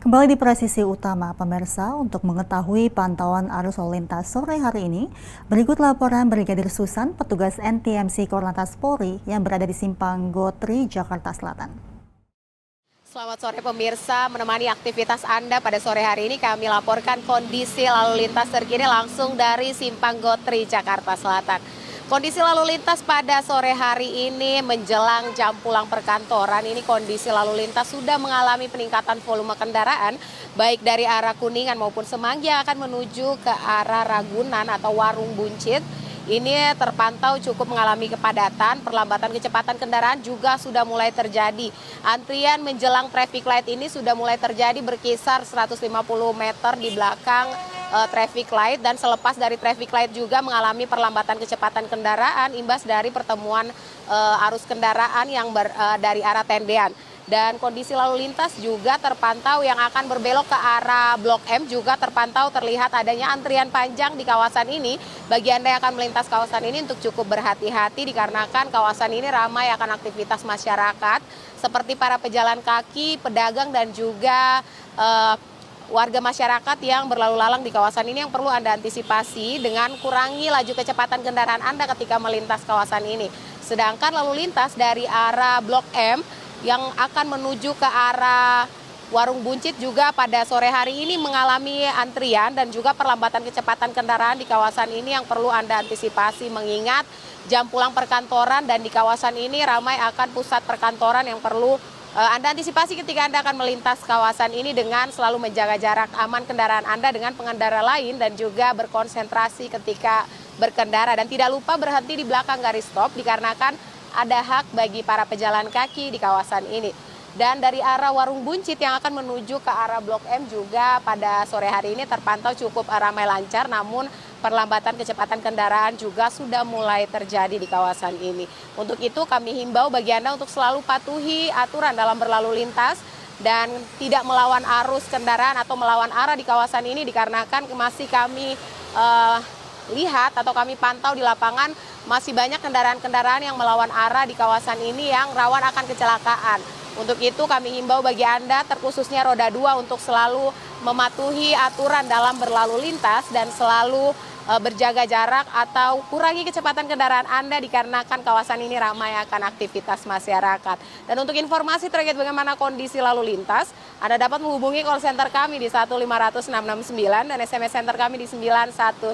Kembali di presisi utama pemirsa untuk mengetahui pantauan arus lalu lintas sore hari ini, berikut laporan Brigadir Susan, petugas NTMC Korlantas Polri yang berada di Simpang Gotri, Jakarta Selatan. Selamat sore pemirsa, menemani aktivitas Anda pada sore hari ini kami laporkan kondisi lalu lintas terkini langsung dari Simpang Gotri, Jakarta Selatan. Kondisi lalu lintas pada sore hari ini menjelang jam pulang perkantoran ini kondisi lalu lintas sudah mengalami peningkatan volume kendaraan baik dari arah Kuningan maupun Semanggi yang akan menuju ke arah Ragunan atau Warung Buncit. Ini terpantau cukup mengalami kepadatan, perlambatan kecepatan kendaraan juga sudah mulai terjadi. Antrian menjelang traffic light ini sudah mulai terjadi berkisar 150 meter di belakang traffic light, dan selepas dari traffic light juga mengalami perlambatan kecepatan kendaraan imbas dari pertemuan arus kendaraan yang dari arah Tendean. Dan kondisi lalu lintas juga terpantau yang akan berbelok ke arah Blok M juga terpantau terlihat adanya antrian panjang di kawasan ini. Bagi Anda yang akan melintas kawasan ini untuk cukup berhati-hati dikarenakan kawasan ini ramai akan aktivitas masyarakat seperti para pejalan kaki, pedagang dan juga warga masyarakat yang berlalu lalang di kawasan ini yang perlu Anda antisipasi dengan kurangi laju kecepatan kendaraan Anda ketika melintas kawasan ini. Sedangkan lalu lintas dari arah Blok M yang akan menuju ke arah Warung Buncit juga pada sore hari ini mengalami antrian dan juga perlambatan kecepatan kendaraan di kawasan ini yang perlu Anda antisipasi mengingat jam pulang perkantoran dan di kawasan ini ramai akan pusat perkantoran yang perlu Anda antisipasi ketika Anda akan melintas kawasan ini dengan selalu menjaga jarak aman kendaraan Anda dengan pengendara lain dan juga berkonsentrasi ketika berkendara dan tidak lupa berhenti di belakang garis stop dikarenakan ada hak bagi para pejalan kaki di kawasan ini. Dan dari arah Warung Buncit yang akan menuju ke arah Blok M juga pada sore hari ini terpantau cukup ramai lancar, namun perlambatan kecepatan kendaraan juga sudah mulai terjadi di kawasan ini. Untuk itu kami himbau bagi Anda untuk selalu patuhi aturan dalam berlalu lintas dan tidak melawan arus kendaraan atau melawan arah di kawasan ini dikarenakan masih kami lihat atau kami pantau di lapangan masih banyak kendaraan-kendaraan yang melawan arah di kawasan ini yang rawan akan kecelakaan. Untuk itu kami himbau bagi Anda terkhususnya roda 2 untuk selalu mematuhi aturan dalam berlalu lintas dan selalu berjaga jarak atau kurangi kecepatan kendaraan Anda dikarenakan kawasan ini ramai akan aktivitas masyarakat. Dan untuk informasi terkait bagaimana kondisi lalu lintas, Anda dapat menghubungi call center kami di 1500669 dan SMS center kami di 9119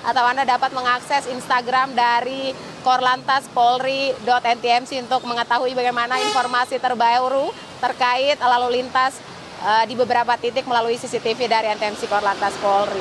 atau Anda dapat mengakses Instagram dari Korlantas Polri.ntmc untuk mengetahui bagaimana informasi terbaru terkait lalu lintas di beberapa titik melalui CCTV dari NTMC Korlantas Polri.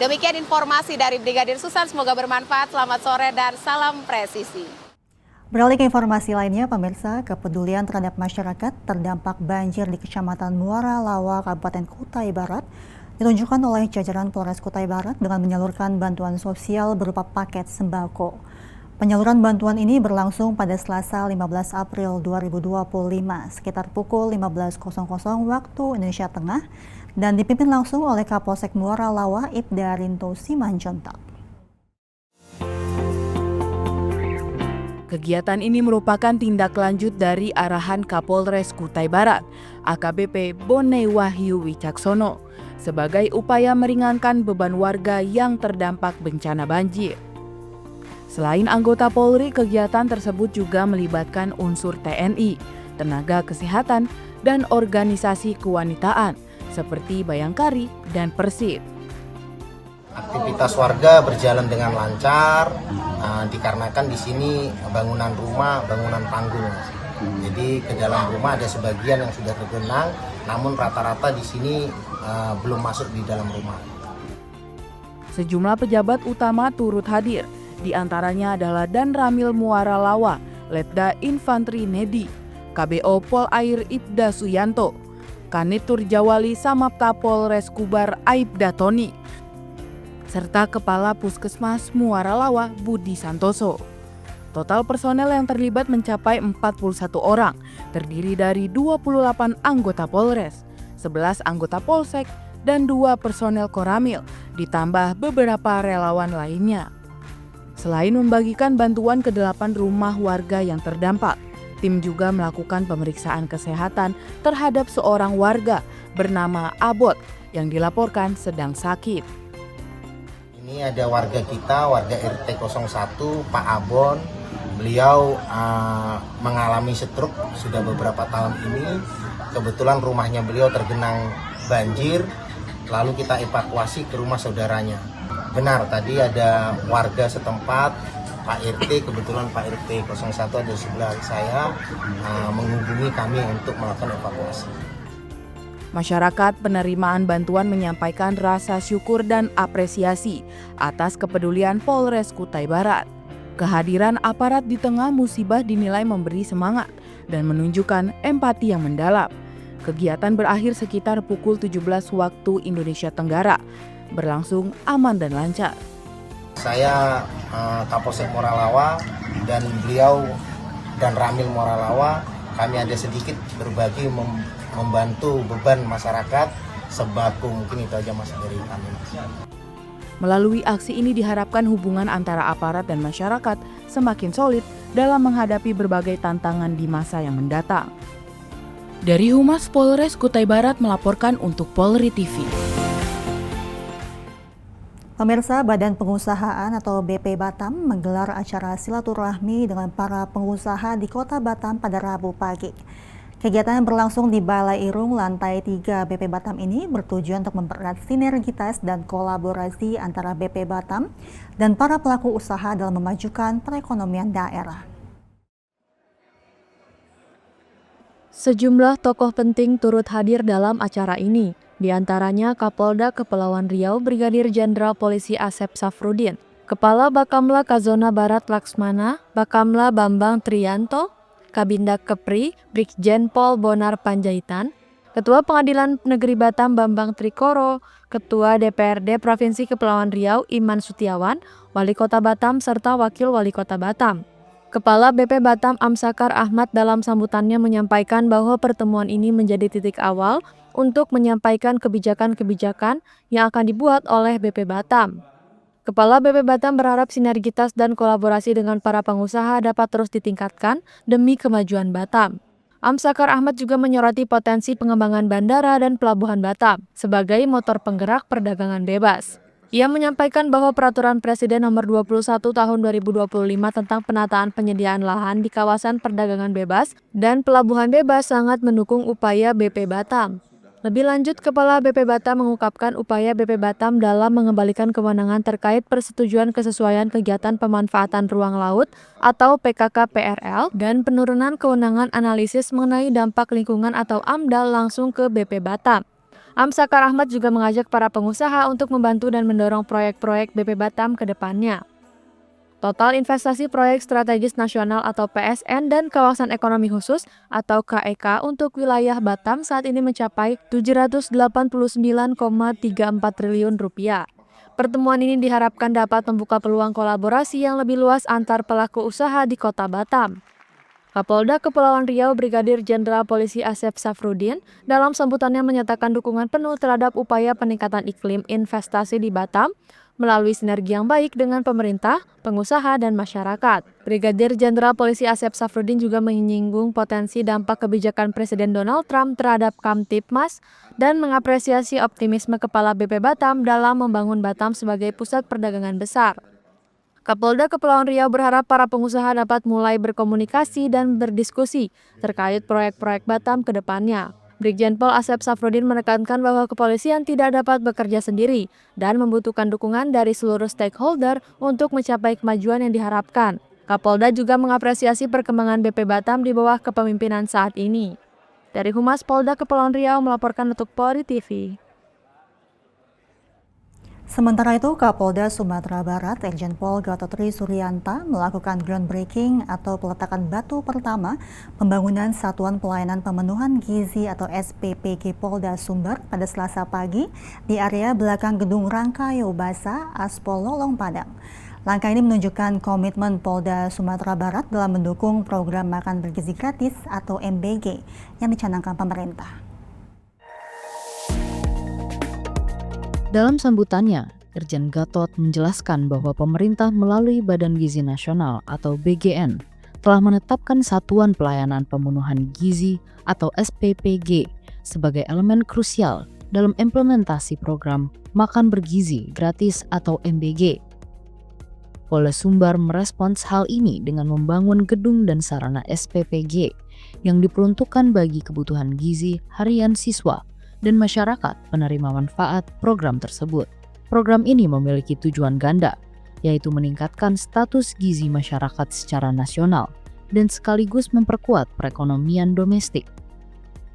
Demikian informasi dari Brigadir Susan, semoga bermanfaat. Selamat sore dan salam presisi. Beralih ke informasi lainnya, pemirsa, kepedulian terhadap masyarakat terdampak banjir di Kecamatan Muara Lawa, Kabupaten Kutai Barat ditunjukkan oleh jajaran Polres Kutai Barat dengan menyalurkan bantuan sosial berupa paket sembako. Penyaluran bantuan ini berlangsung pada Selasa 15 April 2025 sekitar pukul 15.00 waktu Indonesia Tengah dan dipimpin langsung oleh Kapolsek Muara Lawa Ibda Rinto Simanjuntak. Kegiatan ini merupakan tindak lanjut dari arahan Kapolres Kutai Barat, AKBP Bone Wahyu Wicaksono, sebagai upaya meringankan beban warga yang terdampak bencana banjir. Selain anggota Polri, kegiatan tersebut juga melibatkan unsur TNI, tenaga kesehatan, dan organisasi kewanitaan seperti Bayangkari dan Persib. Aktivitas warga berjalan dengan lancar, dikarenakan di sini bangunan rumah, bangunan panggung. Jadi ke dalam rumah ada sebagian yang sudah tergenang, namun rata-rata di sini belum masuk di dalam rumah. Sejumlah pejabat utama turut hadir. Di antaranya adalah Dan Ramil Muara Lawa, Letda Infantri Nedi, KBO Polair Ibda Suyanto, Kanit Turjawali Samapta Polres Kubar Aibda Toni, serta Kepala Puskesmas Muara Lawa Budi Santoso. Total personel yang terlibat mencapai 41 orang, terdiri dari 28 anggota Polres, 11 anggota Polsek, dan 2 personel Koramil, ditambah beberapa relawan lainnya. Selain membagikan bantuan ke 8 rumah warga yang terdampak, Tim juga melakukan pemeriksaan kesehatan terhadap seorang warga bernama Abot yang dilaporkan sedang sakit. Ini ada warga kita, warga RT 01, Pak Abon. Beliau mengalami stroke sudah beberapa tahun ini. Kebetulan rumahnya beliau tergenang banjir, lalu kita evakuasi ke rumah saudaranya. Benar, tadi ada warga setempat, Pak RT, kebetulan Pak RT 01 ada di sebelah saya, menghubungi kami untuk melakukan evakuasi. Masyarakat penerimaan bantuan menyampaikan rasa syukur dan apresiasi atas kepedulian Polres Kutai Barat. Kehadiran aparat di tengah musibah dinilai memberi semangat dan menunjukkan empati yang mendalam. Kegiatan berakhir sekitar pukul 17 waktu Indonesia Tenggara, berlangsung aman dan lancar. Saya Kapolsek Moralawa dan beliau dan Ramil Moralawa, kami ada sedikit berbagi membantu beban masyarakat sembako, mungkin itu aja Mas dari kami. Melalui aksi ini diharapkan hubungan antara aparat dan masyarakat semakin solid dalam menghadapi berbagai tantangan di masa yang mendatang. Dari Humas Polres Kutai Barat melaporkan untuk Polri TV. Pemirsa, Badan Pengusahaan atau BP Batam menggelar acara silaturahmi dengan para pengusaha di Kota Batam pada Rabu pagi. Kegiatan yang berlangsung di Balai Irung lantai 3 BP Batam ini bertujuan untuk mempererat sinergitas dan kolaborasi antara BP Batam dan para pelaku usaha dalam memajukan perekonomian daerah. Sejumlah tokoh penting turut hadir dalam acara ini, di antaranya Kapolda Kepulauan Riau Brigadir Jenderal Polisi Asep Safrudin, Kepala Bakamla Kazona Barat Laksmana, Bakamla Bambang Triyanto, Kabindak Kepri, Brigjen Pol Bonar Panjaitan, Ketua Pengadilan Negeri Batam Bambang Trikoro, Ketua DPRD Provinsi Kepulauan Riau Iman Sutiawan, Wali Kota Batam serta Wakil Wali Kota Batam. Kepala BP Batam Amsakar Ahmad dalam sambutannya menyampaikan bahwa pertemuan ini menjadi titik awal untuk menyampaikan kebijakan-kebijakan yang akan dibuat oleh BP Batam. Kepala BP Batam berharap sinergitas dan kolaborasi dengan para pengusaha dapat terus ditingkatkan demi kemajuan Batam. Amsakar Ahmad juga menyoroti potensi pengembangan bandara dan pelabuhan Batam sebagai motor penggerak perdagangan bebas. Ia menyampaikan bahwa Peraturan Presiden Nomor 21 Tahun 2025 tentang penataan penyediaan lahan di kawasan perdagangan bebas dan pelabuhan bebas sangat mendukung upaya BP Batam. Lebih lanjut, Kepala BP Batam mengungkapkan upaya BP Batam dalam mengembalikan kewenangan terkait persetujuan kesesuaian kegiatan pemanfaatan ruang laut atau PKK-PRL dan penurunan kewenangan analisis mengenai dampak lingkungan atau AMDAL langsung ke BP Batam. Amsakar Ahmad juga mengajak para pengusaha untuk membantu dan mendorong proyek-proyek BP Batam ke depannya. Total investasi proyek strategis nasional atau PSN dan kawasan ekonomi khusus atau KEK untuk wilayah Batam saat ini mencapai Rp789,34 triliun. Pertemuan ini diharapkan dapat membuka peluang kolaborasi yang lebih luas antar pelaku usaha di Kota Batam. Kapolda Kepulauan Riau Brigadir Jenderal Polisi Asep Safrudin dalam sambutannya menyatakan dukungan penuh terhadap upaya peningkatan iklim investasi di Batam melalui sinergi yang baik dengan pemerintah, pengusaha, dan masyarakat. Brigadir Jenderal Polisi Asep Safrudin juga menyinggung potensi dampak kebijakan Presiden Donald Trump terhadap Kamtipmas dan mengapresiasi optimisme Kepala BP Batam dalam membangun Batam sebagai pusat perdagangan besar. Kapolda Kepulauan Riau berharap para pengusaha dapat mulai berkomunikasi dan berdiskusi terkait proyek-proyek Batam ke depannya. Brigjen Pol Asep Safrudin menekankan bahwa kepolisian tidak dapat bekerja sendiri dan membutuhkan dukungan dari seluruh stakeholder untuk mencapai kemajuan yang diharapkan. Kapolda juga mengapresiasi perkembangan BP Batam di bawah kepemimpinan saat ini. Dari Humas Polda Kepulauan Riau melaporkan untuk Polri TV. Sementara itu, Kapolda Sumatera Barat, Irjen Pol Gatotri Suryanta melakukan groundbreaking atau peletakan batu pertama pembangunan Satuan Pelayanan Pemenuhan Gizi atau SPPG Polda Sumber pada Selasa pagi di area belakang Gedung Rangkayo Basa, Aspol Lolong Padang. Langkah ini menunjukkan komitmen Polda Sumatera Barat dalam mendukung program makan bergizi gratis atau MBG yang dicanangkan pemerintah. Dalam sambutannya, Irjen Gatot menjelaskan bahwa pemerintah melalui Badan Gizi Nasional atau BGN telah menetapkan Satuan Pelayanan Pemenuhan Gizi atau SPPG sebagai elemen krusial dalam implementasi program Makan Bergizi Gratis atau MBG. Polda Sumbar merespons hal ini dengan membangun gedung dan sarana SPPG yang diperuntukkan bagi kebutuhan gizi harian siswa dan masyarakat penerima manfaat program tersebut. Program ini memiliki tujuan ganda, yaitu meningkatkan status gizi masyarakat secara nasional dan sekaligus memperkuat perekonomian domestik.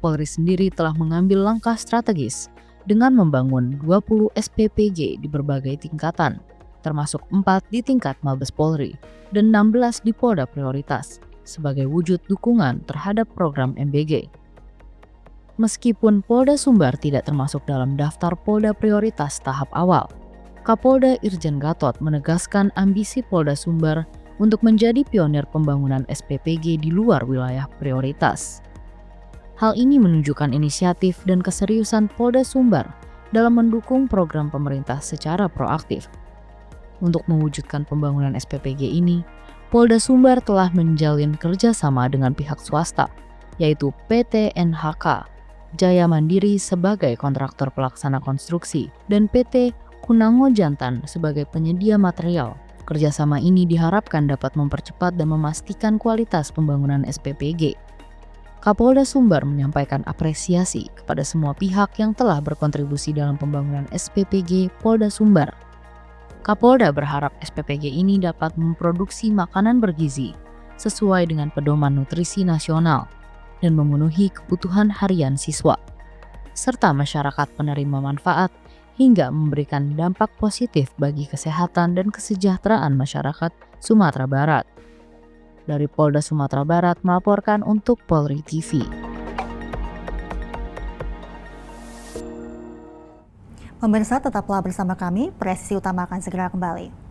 Polri sendiri telah mengambil langkah strategis dengan membangun 20 SPPG di berbagai tingkatan, termasuk 4 di tingkat Mabes Polri dan 16 di Polda Prioritas, sebagai wujud dukungan terhadap program MBG. Meskipun Polda Sumbar tidak termasuk dalam daftar Polda Prioritas tahap awal, Kapolda Irjen Gatot menegaskan ambisi Polda Sumbar untuk menjadi pionir pembangunan SPPG di luar wilayah prioritas. Hal ini menunjukkan inisiatif dan keseriusan Polda Sumbar dalam mendukung program pemerintah secara proaktif. Untuk mewujudkan pembangunan SPPG ini, Polda Sumbar telah menjalin kerjasama dengan pihak swasta, yaitu PT NHK, Jaya Mandiri sebagai kontraktor pelaksana konstruksi, dan PT Kunango Jantan sebagai penyedia material. Kerjasama ini diharapkan dapat mempercepat dan memastikan kualitas pembangunan SPPG. Kapolda Sumbar menyampaikan apresiasi kepada semua pihak yang telah berkontribusi dalam pembangunan SPPG Polda Sumbar. Kapolda berharap SPPG ini dapat memproduksi makanan bergizi sesuai dengan pedoman nutrisi nasional dan memenuhi kebutuhan harian siswa, serta masyarakat penerima manfaat hingga memberikan dampak positif bagi kesehatan dan kesejahteraan masyarakat Sumatera Barat. Dari Polda Sumatera Barat melaporkan untuk Polri TV. Pemirsa tetaplah bersama kami, Presisi Utama akan segera kembali.